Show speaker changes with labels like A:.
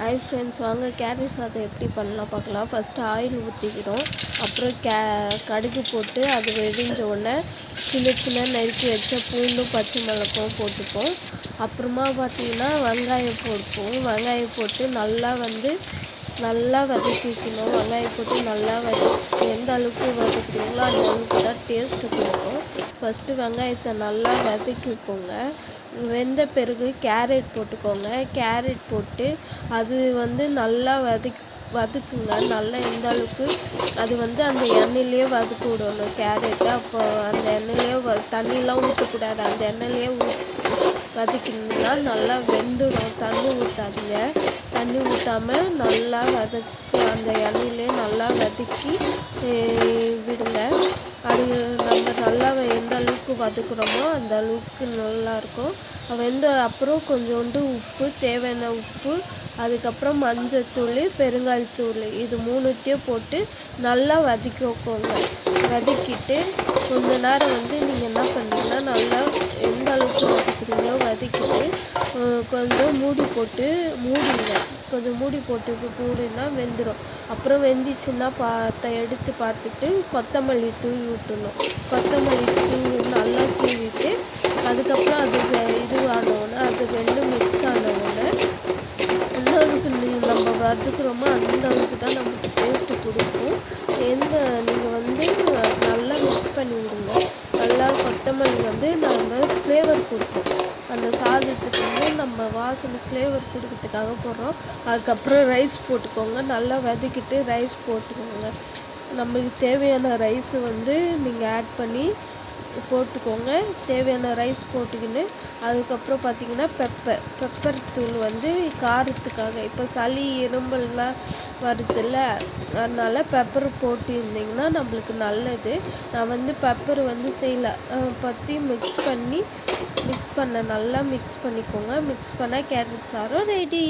A: Hi friends, வாங்க carrot சாதம் எப்படி பண்ணலாம் பார்க்கலாம். ஃபஸ்ட்டு ஆயில் ஊற்றிக்கிறோம். அப்புறம் கடுகு போட்டு அது வெடிஞ்ச உடனே சின்ன நறுக்கி வச்ச பூண்டும் பச்சை மிளகாவும் போட்டுப்போம். அப்புறமா பார்த்திங்கன்னா வெங்காயம் வெங்காயம் போட்டு நல்லா வதக்கிக்கணும். வெங்காயம் போட்டு நல்லா எந்த அளவுக்கு வதக்குறீங்களோ அந்த அளவுக்கு தான் டேஸ்ட்டு கொடுக்கும். ஃபஸ்ட்டு வெங்காயத்தை நல்லா வதக்கிக்கோங்க. வெந்த பிறகு கேரட் போட்டுக்கோங்க. கேரட் போட்டு அது நல்லா வதக்குங்க. நல்லா எந்த அளவுக்கு அது அந்த எண்ணெயிலேயே வதக்கி விடணும் கேரட்டை. அப்போ அந்த எண்ணெயிலேயே தண்ணியெலாம் ஊற்றக்கூடாது. அந்த எண்ணெயிலேயே வதக்கினீங்கன்னா நல்லா வெந்துடும். தண்ணி ஊற்றாதீங்க. தண்ணி ஊற்றாமல் நல்லா அந்த எண்ணெயிலே நல்லா வதக்கி விடுங்க. அது நம்ம நல்லா எந்த அளவுக்கு வதக்குறோமோ அந்த அளவுக்கு நல்லாயிருக்கும். அப்புறம் கொஞ்சோண்டு உப்பு, தேவையான உப்பு, அதுக்கப்புறம் மஞ்சத்தூள், பெருங்காயத்தூள், இது மூணுத்தையும் போட்டு நல்லா வதக்கிக்கோங்க. வதக்கிட்டு கொஞ்ச நேரம் நீங்கள் என்ன பண்ணுறீங்கன்னா நல்லா எந்த அளவுக்கு வதக்குறீங்களோ வதக்கிட்டு கொஞ்சம் மூடிங்க. கொஞ்சம் மூடி போட்டு மூடினா வெந்துடும். அப்புறம் வெந்துச்சுன்னா எடுத்து பார்த்துட்டு கொத்தமல்லி தூவி விட்டுணும். கொத்தமல்லி தூவி நல்லா தூவிட்டு அதுக்கப்புறம் அது இதுவானோடனே அது ரெண்டும் மிக்ஸ் ஆனவுடனே எந்த அளவுக்கு நம்ம வதக்குறோமோ அந்த அளவுக்கு தான் நமக்கு டேஸ்ட்டு கொடுக்கும். நீங்கள் நல்லா மிக்ஸ் பண்ணி விடுங்க. நல்லா கொத்தமல்லி நம்ம ஃப்ளேவர் கொடுக்கும். அந்த சாதத்துக்கு நம்ம வாசனை ஃப்ளேவர் கொடுக்கறதுக்காக போடுறோம். அதுக்கப்புறம் ரைஸ் போட்டுக்கோங்க. நல்லா வதக்கிட்டு ரைஸ் போட்டுக்கோங்க. நமக்கு தேவையான ரைஸு நீங்கள் ஆட் பண்ணி போட்டுக்கோங்க. தேவையான ரைஸ் போட்டுக்கின்னு அதுக்கப்புறம் பார்த்திங்கன்னா பெப்பர் தூள் காரத்துக்காக. இப்போ சளி இரும்பல்லாம் வருதுல்ல, அதனால் பெப்பர் போட்டிருந்திங்கன்னா நம்மளுக்கு நல்லது. நான் பெப்பர் செய்யலை பற்றி மிக்ஸ் பண்ண நல்லா மிக்ஸ் பண்ணிக்கோங்க. மிக்ஸ் பண்ணால் கேரட் சாதம் ரெடி.